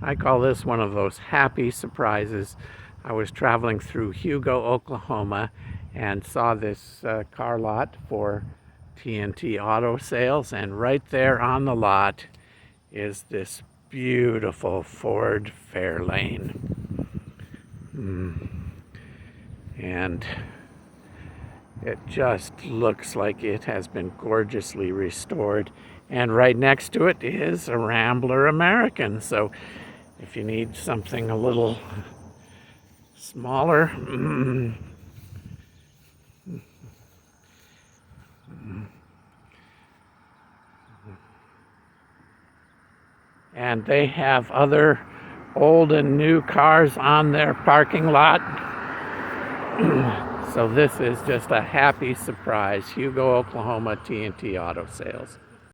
I call this one of those happy surprises. I was traveling through Hugo, Oklahoma, and saw this car lot for TNT Auto Sales, and right there on the lot is this beautiful Ford Fairlane. And it just looks like it has been gorgeously restored. And right next to it is a Rambler American. So if you need something a little smaller, and they have other old and new cars on their parking lot. So this is just a happy surprise. Hugo, Oklahoma, TNT Auto Sales.